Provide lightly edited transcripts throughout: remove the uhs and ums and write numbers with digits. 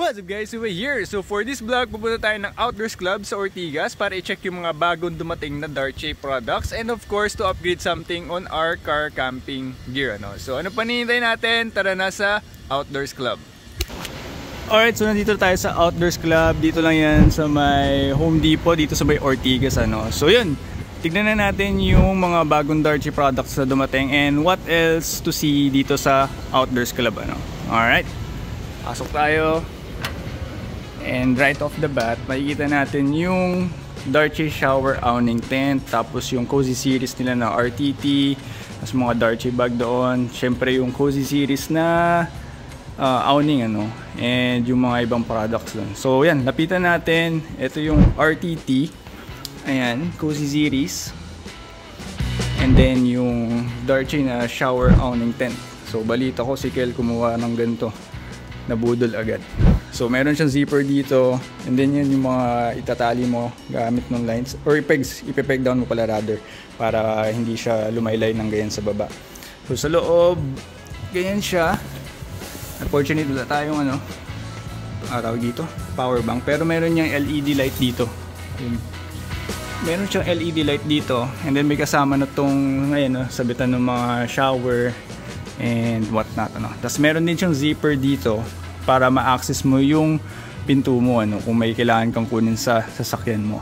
What's up guys, we're here. So for this vlog, pupunta tayo ng Outdoors Club sa Ortigas para i-check yung mga bagong dumating na Darche products and of course to upgrade something on our car camping gear. So ano pa hinihintay natin? Tara na sa Outdoors Club. Alright, so nandito tayo sa Outdoors Club. Dito lang yan sa may Home Depot, dito sa may Ortigas. So yun, tignan na natin yung mga bagong Darche products na dumating and what else to see dito sa Outdoors Club. Alright, pasok tayo. And right off the bat, makikita natin yung Darche shower awning tent, tapos yung Cozy series nila na RTT, tapos mga Darche bag doon, syempre yung Cozy series na awning and yung mga ibang products doon. So yan, lapitan natin. Ito yung RTT, ayan, Cozy series, and then yung Darche na shower awning tent. So balita ko si Kel kumuha ng ganito, nabudol agad. So meron siyang zipper dito, and then yun yung mga itatali mo gamit ng lines or ipepeg down mo pala rather, para hindi siya lumaylay ng ganyan sa baba. So sa loob, ganyan siya. Unfortunately wala tayong araw dito, power bank, pero meron niyang LED light dito. Meron siyang LED light dito, and then may kasama na tong sabitan ng mga shower and whatnot. Tapos meron din siyang zipper dito para ma-access mo yung pinto mo kung may kailangan kang kunin sa sasakyan mo.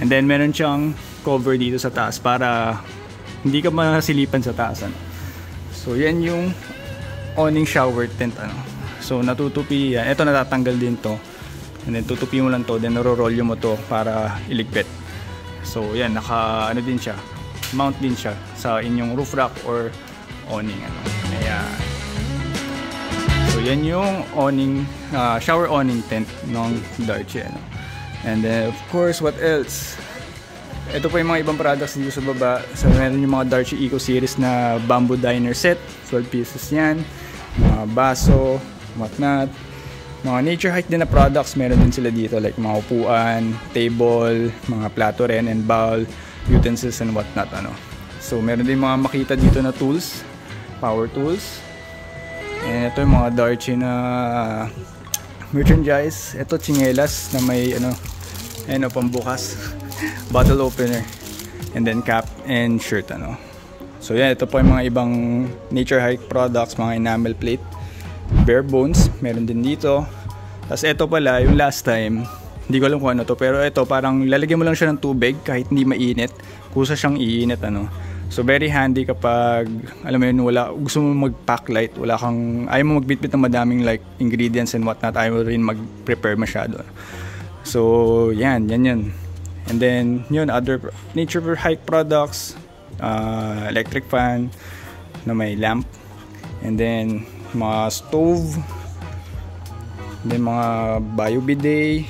And then meron siyang cover dito sa taas para hindi ka masilipan sa taas. So yan yung awning shower tent. So natutupi yan. Ito natatanggal din to. And then tutupi mo lang to, then naro-roll mo to para iligpit. So yan, naka din siya, mount din siya sa inyong roof rack or awning. Ayan. So yan yung awning, shower awning tent ng Darche. And then of course, what else? Ito po yung mga ibang products dito sa baba. So meron yung mga Darche Eco series na bamboo diner set, 12 pieces yan, mga baso, whatnot. Mga nature hike din na products meron din sila dito, like mga upuan, table, mga plato rin, and bowl, utensils and whatnot. So meron din mga makita dito na tools, power tools. And ito yung mga Darche na merchandise. Ito tsinelas na may pambukas, bottle opener, and then cap and shirt. So yan, ito po yung mga ibang nature hike products, mga enamel plate, bare bones, meron din dito. Tapos ito pala, yung last time, hindi ko alam kung ano to, pero ito parang lalagyan mo lang siya ng tubig kahit hindi mainit, kusa siyang iinit. So very handy kapag alam mo yun, gusto mo mag-pack light, ayaw mo magbitbit ng madaming like ingredients and whatnot, ayaw mo rin mag-prepare masyado. So yan. And then yun, other nature hike products, electric fan na may lamp, and then mga stove, and then mga bio bidet,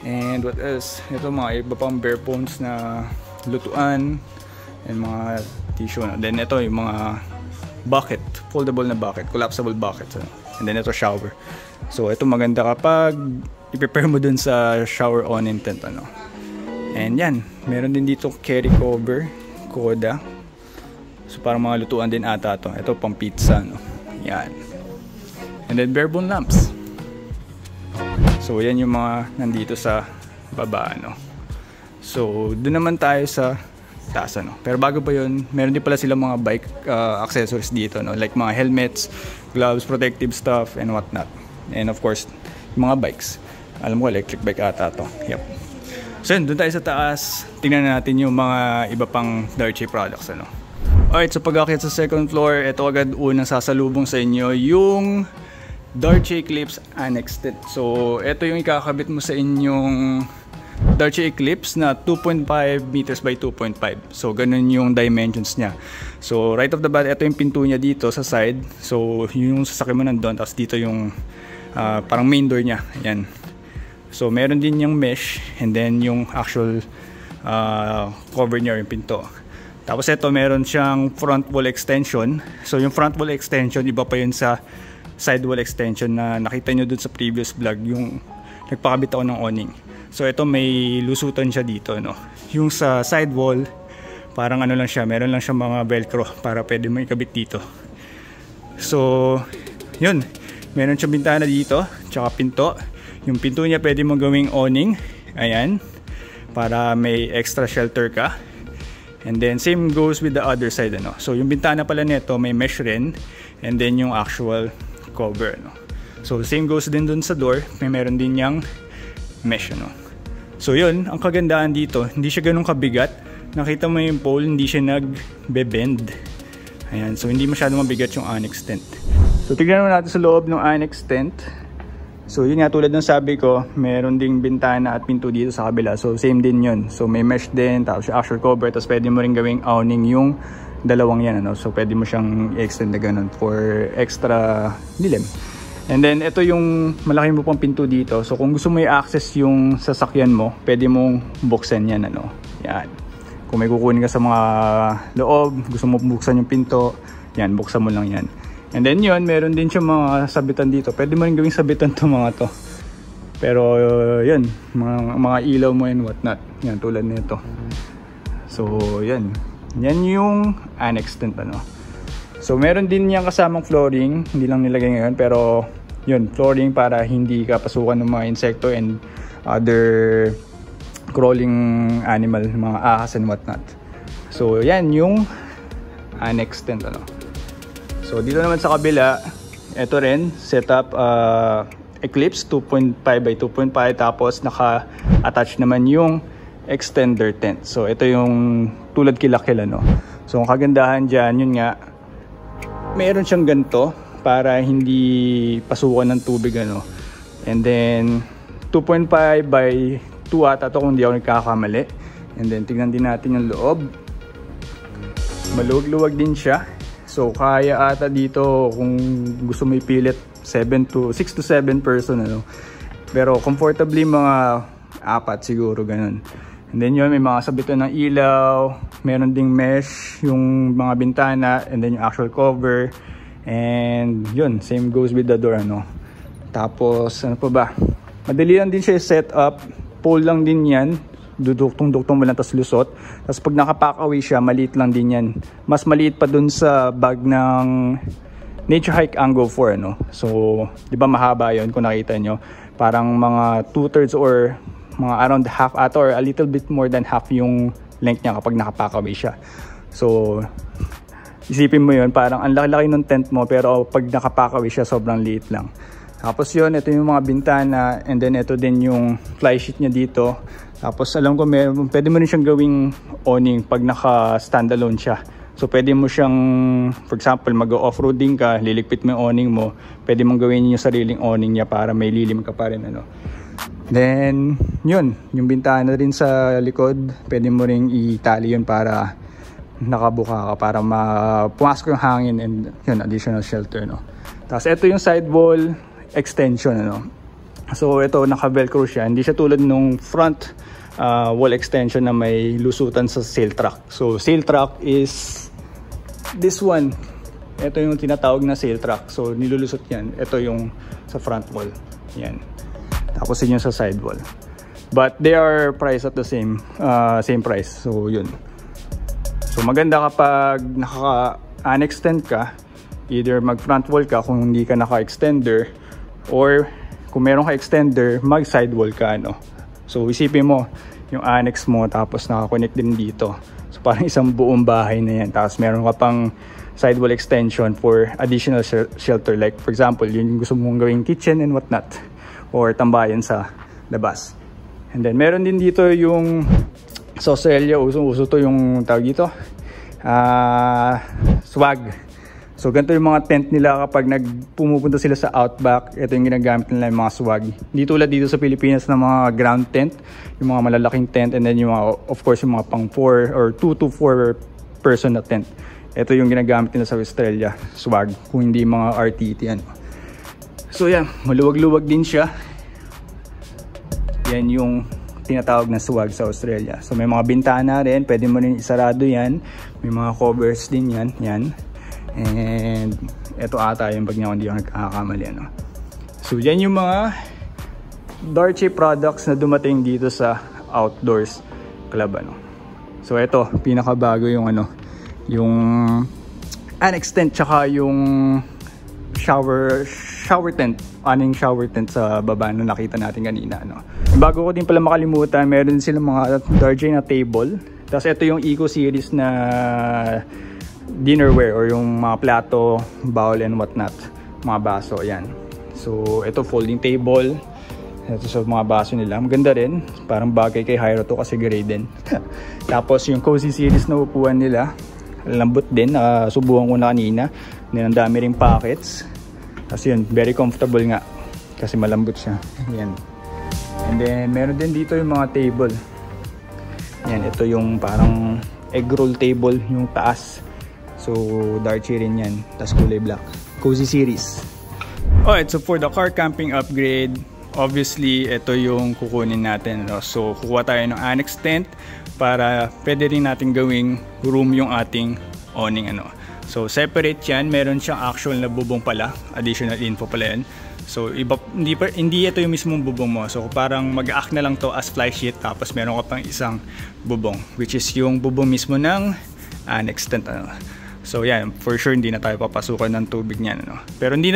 and what else, ito mga iba pang bare bones na lutuan and mga tissue. Then ito yung mga bucket, foldable na bucket, collapsible bucket. And then ito shower. So ito maganda kapag i-prepare mo dun sa shower awning tent. And yan, meron din dito carry cover, Koda. So parang mga lutuan din ata to. Ito pang pizza. Yan. And then bare bone lamps. So yan yung mga nandito sa baba. So dun naman tayo sa taas. Pero bago pa yun, meron din pala silang mga bike accessories dito, like mga helmets, gloves, protective stuff and whatnot. And of course, mga bikes. Alam ko electric bike ata to. Yep. So yun, doon tayo sa taas. Tingnan natin yung mga iba pang Darche products. Alright, so pag-akyat sa second floor, ito agad unang sasalubong sa inyo yung Darche Eclipse Annex Tent. So ito yung ikakabit mo sa inyong Darche Eclipse na 2.5 meters by 2.5. So ganun yung dimensions niya. So right off the bat, ito yung pinto niya dito sa side. So yung sasakyan mo nandun, tapos dito yung parang main door niya. Ayan. So meron din yung mesh, and then yung actual cover niya yung pinto. Tapos ito meron siyang front wall extension. So yung front wall extension, iba pa yun sa side wall extension na nakita nyo dun sa previous vlog, yung nagpakabit ako ng awning. So ito may lusutan siya dito. Yung sa side wall, parang lang siya, meron lang siya mga velcro para pwede mo ikabit dito. So yun, Meron siyang bintana dito, tsaka pinto. Yung pinto niya pwede mo gawing awning. Ayan. Para may extra shelter ka. And then same goes with the other side, ano. So yung bintana pala nito may mesh rin. And then yung actual cover, ano. So same goes din dun sa door. May meron din yang mesh, ano. So yun, ang kagandahan dito, hindi siya ganun kabigat. Nakita mo yung pole, hindi siya nagbe-bend. Ayan, so hindi masyadong mabigat yung annex tent. So tignan natin sa loob ng annex tent. So yun nga, tulad ng sabi ko, meron ding bintana at pinto dito sa kabila. So same din yun. So may mesh din, tapos yung actual cover, tapos pwede mo rin gawing awning yung dalawang yan, ano? So pwede mo siyang i-extend na ganun for extra dilim. And then ito yung malaki mo pang pinto dito. So kung gusto mo i-access yung sasakyan mo, pwede mong buksan yan, ano? Yan. Kung may kukunin ka sa mga loob, gusto mo buksan yung pinto, yan, buksan mo lang yan. And then yun, meron din siya mga sabitan dito. Pwede mo rin gawing sabitan to mga to. Pero yun, mga ilaw mo and whatnot. Yan, tulad nito. So yan. Yan yung annex tent, ano. So meron din niyang kasamang flooring. Hindi lang nilagay ngayon, pero yun, flooring para hindi ka pasukan ng mga insekto and other crawling animal, mga ahas and whatnot. So yan yung annex tent, ano. So dito naman sa kabila, ito rin setup Eclipse 2.5 by 2.5, tapos naka-attach naman yung extender tent. So ito yung tulad kila-kila, no. So ang kagandahan diyan, yun nga, meron siyang ganito para hindi pasukan ng tubig, ano. And then 2.5 by 2 ata to kung di ako nagkakamali. And then tignan din natin yung loob. Maluwag-luwag din siya. So kaya ata dito kung gusto mo ipilit 6 to 7 person, ano. Pero comfortably mga 4 siguro, ganun. And then yun, may mga sabitan ng ilaw, meron ding mesh yung mga bintana, and then yung actual cover. And yun, same goes with the door, ano. Tapos ano pa ba, madali lang din siya set up. Pole lang din yan, duduktong-duktong mo lang, tas lusot. Tapos pag nakapack away siya, maliit lang din yan. Mas maliit pa dun sa bag ng Nature Hike Ango 4, ano. So di ba mahaba yun kung nakita nyo, parang mga 2/3 or mga around half ata, or a little bit more than half yung length niya kapag nakapack away siya. So isipin mo yun, parang ang laki-laki ng tent mo, pero pag nakapack away siya, sobrang liit lang. Tapos yun, ito yung mga bintana, and then ito din yung fly sheet niya dito. Tapos alam ko, pwede mo rin siyang gawing awning pag naka-standalone siya. So pwede mo siyang, for example, mag-off-roading ka, liligpit mo yung awning mo, pwede mong gawin yung sariling awning niya para may lilim ka pa rin, ano. Then yun, yung bintana rin sa likod, pwede mo ring itali yun para nakabuka ka, para pumasok yung hangin, and yun, additional shelter, no. Tapos ito yung sidewall extension, ano. So ito, naka-velcro siya, hindi siya tulad nung front wall extension na may lusutan sa sail track. So sail track is this one. Ito yung tinatawag na sail track. So nilulusot yan. Ito yung sa front wall. Yan. Tapos yun yung sa side wall. But they are priced at the same price. So yun. So maganda kapag naka-annex tent ka, either mag front wall ka kung hindi ka naka-extender, or kung meron ka extender, mag sidewall ka, ano. So isipin mo yung annex mo, tapos nakakonect din dito. So parang isang buong bahay na yan. Tapos meron ka pang sidewall extension for additional shelter, like for example, yun yung gusto mong gawing kitchen and whatnot, or tambayan sa labas. And then meron din dito yung sa Australia, uso to yung tawag dito, swag. So ganito yung mga tent nila kapag pumupunta sila sa outback. Ito yung ginagamit nila, yung mga swag. Hindi tulad dito sa Pilipinas na mga ground tent, yung mga malalaking tent, and then yung mga, of course, yung mga pang 4 or 2 to 4 person na tent. Ito yung ginagamit nila sa Australia, swag, kung hindi mga RTT, ano. So yan, maluwag-luwag din siya. Yan yung tinatawag na swag sa Australia. So may mga bintana rin, pwede mo rin isarado yan. May mga covers din yan, yan. And ito ata yung bag niya kung hindi ako nagkakamali, ano. So yan yung mga Darche products na dumating dito sa Outdoors Club, ano. So ito, pinakabago yung ano, yung annex tent, tsaka yung shower shower tent, aning shower tent sa baba na nakita natin kanina, no. Bago ko din pala makalimutan, meron silang mga Darjay na table. Tapos ito yung Eco series na dinnerware or yung mga plato, bowl and whatnot, mga baso, yan. So ito folding table. Ito sa mga baso nila, maganda rin, parang bagay kay Hyro to kasi gray din. Tapos yung Cozy series na upuan nila, lambot din, subukan ko na kanina. Ang dami ring pockets. Kasi yun, very comfortable nga kasi malambot siya. Yan. And then meron din dito yung mga table. Yan, ito yung parang egg roll table, yung taas. So Darjay rin yan, tapos kulay black. Cozy series. Alright, so for the car camping upgrade, obviously ito yung kukunin natin, no? So kukuha tayo ng annex tent para pwede rin natin gawing room yung ating awning, ano. So separate yan, meron siyang actual na bubong pala, additional info pala yan. So iba, hindi ito yung mismong bubong mo, so parang mag-act na lang to as fly sheet, tapos meron ka pang isang bubong, which is yung bubong mismo ng annex tent, ano. So yan, for sure hindi na tayo papasukan ng tubig niyan, ano. Pero hindi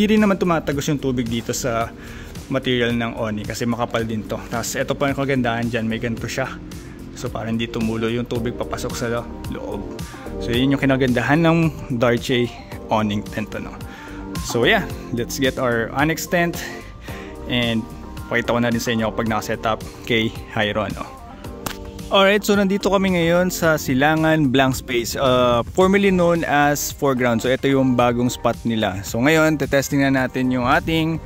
rin naman tumatagos yung tubig dito sa material ng awning kasi makapal din to. Tapos ito pa yung kagandahan dyan, may ganito siya. So para hindi tumulo yung tubig papasok sa loob. So yun yung kinagandahan ng Darjay awning tent, ano. So yeah, let's get our annex tent and pakita ko na rin sa inyo kapag nakasetup kay Hyro, ano. Alright, so nandito kami ngayon sa Silangan Blank Space, formerly known as Foreground. So ito yung bagong spot nila. So ngayon, testing na natin yung ating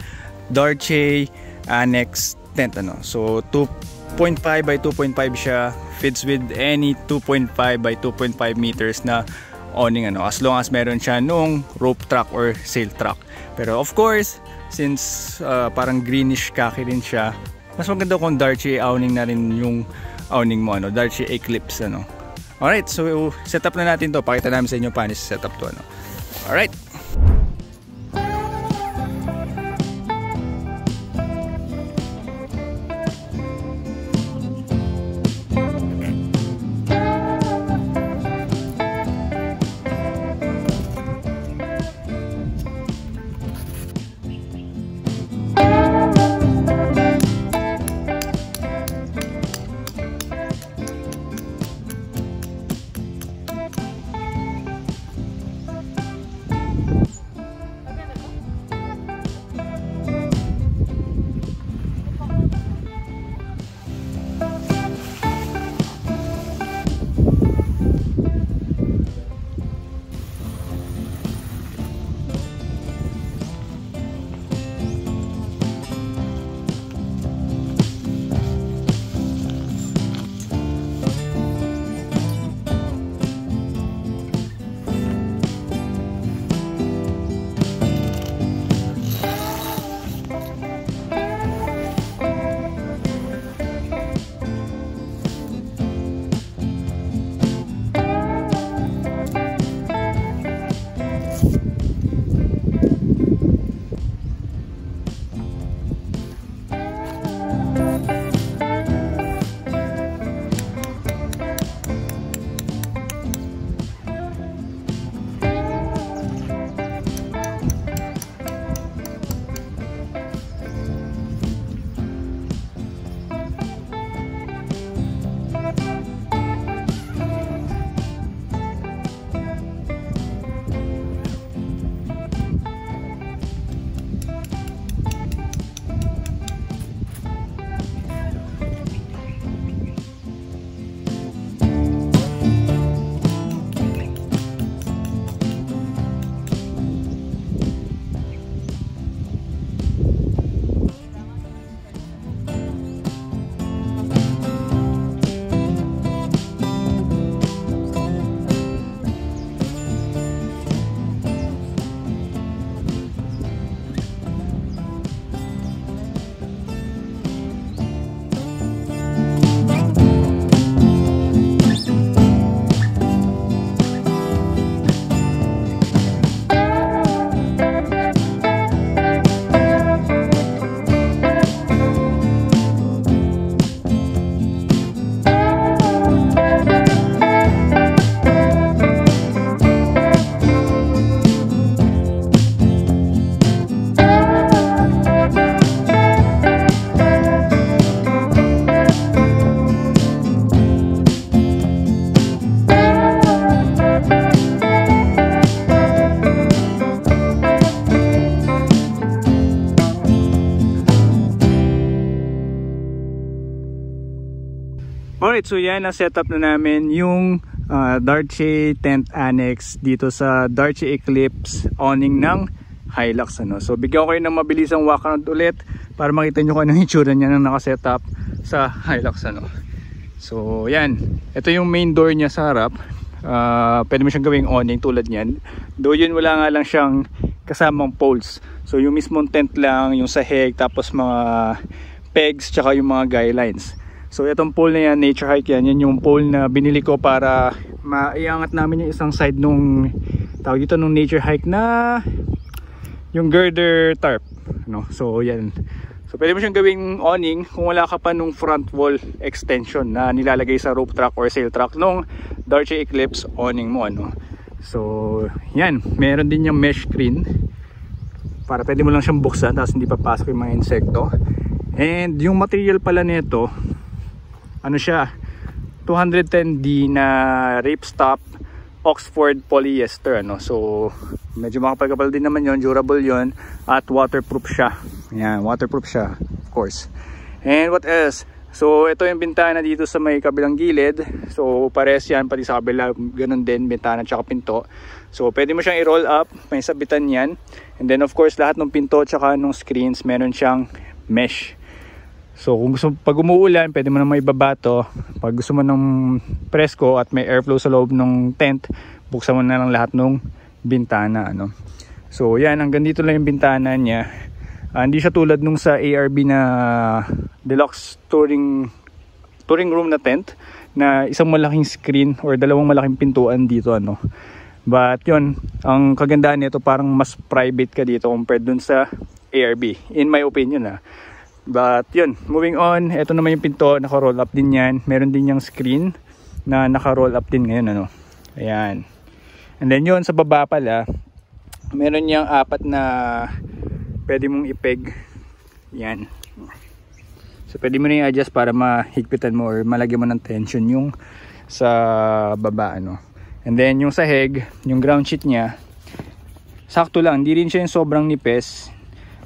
Darjay annex tent, ano. So 2.5 by 2.5 siya, fits with any 2.5 by 2.5 meters na awning, ano, as long as meron siya nung rope track or sail track. Pero of course, since parang greenish khaki rin siya, mas maganda kung Darjay awning na rin yung awning mo, ano, Darjay Eclipse, ano. Alright, so set up na natin to. Pakita namin sa inyo paano set up to, ano. Alright. Alright, so yan ang setup na namin yung Darche tent annex dito sa Darche Eclipse awning ng Hilux, ano. So bigyan ko kayo ng mabilisang walk around ulit para makita nyo kung anong itsura niya nang nakasetup sa Hilux, ano. So yan, ito yung main door niya sa harap. Pwede mo siyang gawing awning tulad niyan. Though yun, wala nga lang siyang kasamang poles. So yung mismong tent lang, yung sahig, tapos mga pegs, tsaka yung mga guy lines. So itong pole na yan, nature hike yan, yan yung pole na binili ko para maiangat namin yung isang side nung tawag dito nung nature hike na yung girder tarp, no? So yan, so pwede mo siyang gawing awning kung wala ka pa nung front wall extension na nilalagay sa rope track or sail track nung Darche Eclipse awning mo, ano. So yan, meron din yung mesh screen para pwede mo lang siyang buksan tapos hindi papasok yung mga insekto. And yung material pala nito, ano siya, 210D na ripstop Oxford polyester, ano. So medyo makapal-kapal din naman yon, durable yon, at waterproof siya. Yan, waterproof siya, of course. And what else? So ito yung bintana dito sa may kabilang gilid. So pares yan, pati sa kabila ganun din, bintana tsaka pinto. So pwede mo siyang i-roll up, may sabitan yan. And then of course lahat ng pinto tsaka ng screens meron siyang mesh. So kung gusto, pag umuulan, pwede mo na may babato. Pag gusto mo ng presko at may airflow sa loob ng tent, buksan mo na lang lahat ng bintana, ano. So yan, hanggang dito lang yung bintana niya. Hindi siya tulad nung sa ARB na deluxe touring room na tent na isang malaking screen or dalawang malaking pintuan dito, ano. But yun, ang kagandahan nito, parang mas private ka dito compared dun sa ARB, in my opinion, But yun, moving on, ito naman yung pinto, naka-roll up din yan. Meron din yung screen na naka-roll up din ngayon, ano. Ayan. And then yun, sa baba pala, meron yung 4 na pwede mong ipeg. Yan. So pwede mo na i-adjust para mahigpitan mo or malagyan mo ng tension yung sa baba, ano. And then yung sahig, yung ground sheet niya, sakto lang, hindi rin siya yung sobrang nipes.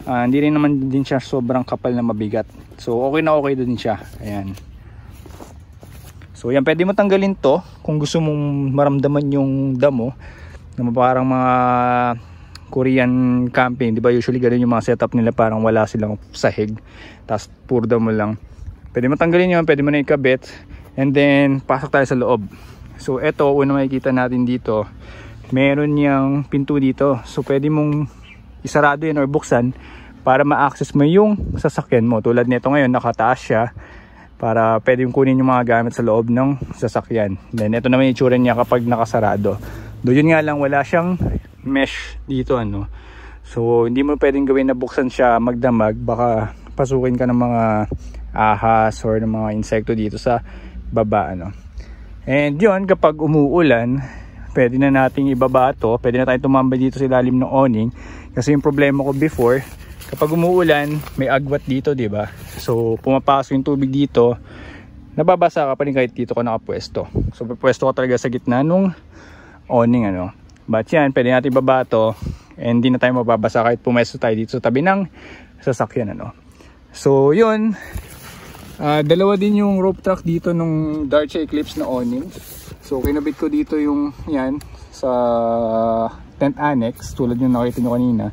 Hindi rin naman din siya sobrang kapal na mabigat. So okay na okay din siya. Ayan. So yan, pwede mo tanggalin to kung gusto mong maramdaman yung damo na parang mga Korean camping, di ba? Usually ganun yung mga setup nila, parang wala silang sahig, tapos puro damo lang. Pwede mo tanggalin yun, pwede mo na ikabit. And then pasok tayo sa loob. So eto, una makikita natin dito, meron yung pinto dito. So pwede mong isarado yun or buksan para ma-access mo yung sasakyan mo. Tulad nito ngayon, nakataas siya para pwede yung kunin yung mga gamit sa loob ng sasakyan. Then ito naman yung itsura niya kapag nakasarado. Doon nga lang, wala siyang mesh dito, ano. So hindi mo pwedeng gawin na buksan siya magdamag, baka pasukin ka ng mga ahas or ng mga insekto dito sa baba, ano. And yun, kapag umuulan, pwede na nating ibaba to, pwede na tayong tumambay dito sa ilalim ng awning. Kasi yung problema ko before, kapag umuulan, may agwat dito, di ba? So pumapasok yung tubig dito, nababasa ka pa rin kahit dito ka nakapwesto. So pwesto ka talaga sa gitna nung awning, ano. But yan, pwede natin ibaba to, and hindi na tayo mababasa kahit pumwesto tayo dito sa tabi ng sasakyan, ano. So yun, dalawa din yung rope track dito nung Darche Eclipse na awning. So kinabit ko dito yung yan sa tent annex tulad yung nakita nyo kanina.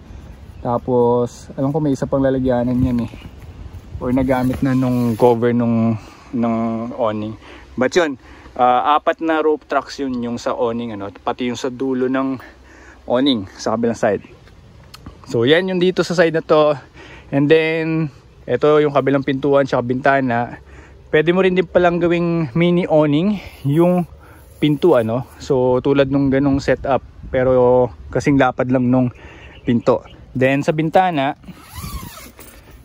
Tapos alam ko may isa pang lalagyanan yan or nagamit na nung cover nung awning. But yun, 4 na rope tracks yun yung sa awning, ano, pati yung sa dulo ng awning sa kabilang side. So yan yung dito sa side na to. And then ito yung kabilang pintuan tsaka bintana. Pwede mo rin din palang gawing mini awning yung pinto, ano. So tulad nung ganong setup, pero kasing lapad lang nung pinto. Then sa bintana,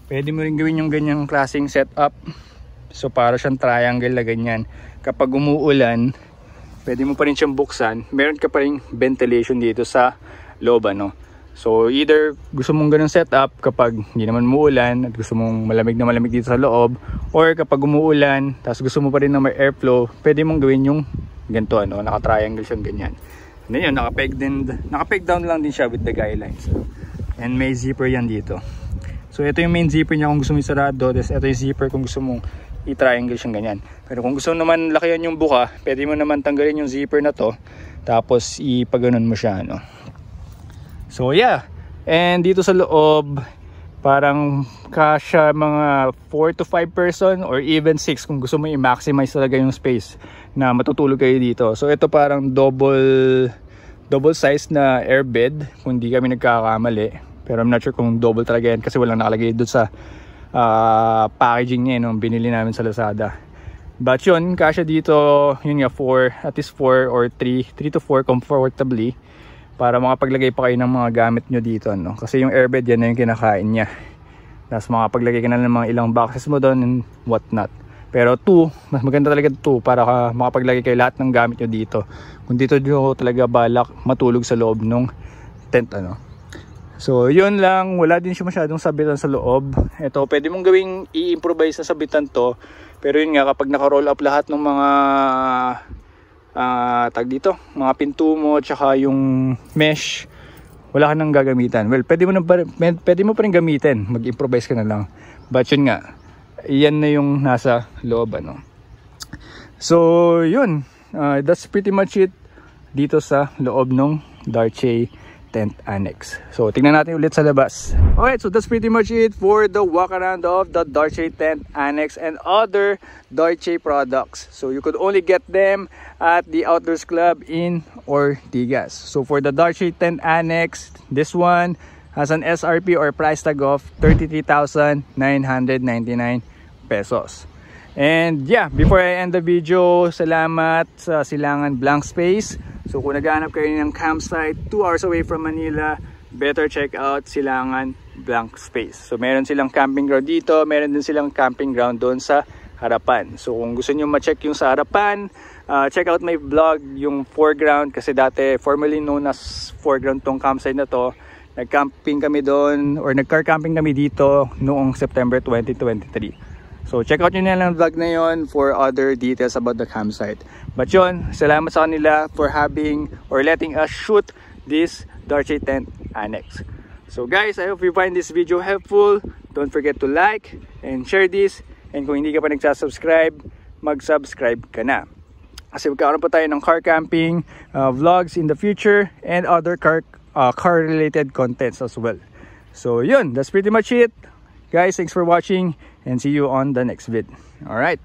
pwede mo rin gawin yung ganyang klaseng setup. So para siyang triangle na ganyan. Kapag umuulan, pwede mo pa rin siyang buksan. Meron ka pa rin ventilation dito sa loob, ano. So either gusto mong ganun setup kapag hindi naman umuulan at gusto mong malamig na malamig dito sa loob, or kapag umuulan tapos gusto mo pa rin na may airflow, pwede mong gawin yung ganito, ano, naka-triangle siyang ganyan. And then yun, naka-peg down lang din siya with the guidelines. And may zipper yan dito. So ito yung main zipper niya kung gusto mo isarado, tapos ito yung zipper kung gusto mong i-triangle siyang ganyan. Pero kung gusto naman lakihan yung buka, pwede mo naman tanggalin yung zipper na to, tapos ipaganon mo siya, no? So yeah, and dito sa loob parang kasya mga 4 to 5 person or even 6 kung gusto mo i-maximize talaga yung space na matutulog kayo dito. So ito parang double size na airbed kung di kami nagkakamali, pero I'm not sure kung double talaga yan kasi walang nakalagay doon sa packaging niya nung binili namin sa Lazada. But yun, kasya dito yun nga, at least 4 or 3 to 4 comfortably, para makapaglagay pa kayo ng mga gamit nyo dito, no? Kasi yung airbed yan na yung kinakain niya, tapos makapaglagay ka na ng mga ilang boxes mo doon and what not. Pero 2, mas maganda talaga 2 para makapaglagay kayo lahat ng gamit nyo dito kung dito nyo talaga balak matulog sa loob ng tent, ano. So yun lang, wala din siya masyadong sabitan sa loob. Ito, pwede mong gawing i-improvise na sabitan to, pero yun nga, kapag naka-roll up lahat ng mga tag dito, mga pinto mo tsaka yung mesh, wala ka nang gagamitan. Well, pwede mo pa rin gamitin, mag-improvise ka na lang. But yun nga, yan na yung nasa loob, ano. So yun, that's pretty much it dito sa loob ng Darche Tent Annex. So tingnan natin ulit sa labas. Alright, so that's pretty much it for the walk around of the Darche Tent Annex and other Darche products. So you could only get them at the Outdoors Club in Ortigas. So for the Darche Tent Annex, this one has an SRP or price tag of 33,999 pesos. And yeah, before I end the video, salamat sa Silangan Blank Space. So kung naghahanap kayo ng campsite 2 hours away from Manila, better check out Silangan Blank Space. So meron silang camping ground dito, meron din silang camping ground doon sa harapan. So kung gusto nyo ma-check yung sa harapan, check out my vlog, yung foreground, kasi dati formerly known as foreground tong campsite na to. Nag-camping kami doon, or nag-car camping kami dito noong September 2023. So check out nyo na lang vlog na yon for other details about the campsite. But yun, salamat sa kanila for having or letting us shoot this Darche Tent Annex. So guys, I hope you find this video helpful. Don't forget to like and share this. And kung hindi ka pa nagsasubscribe, mag-subscribe ka na. Kasi magkakaroon pa tayo ng car camping vlogs in the future and other car related contents as well. So yun, that's pretty much it. Guys, thanks for watching and see you on the next vid. All right.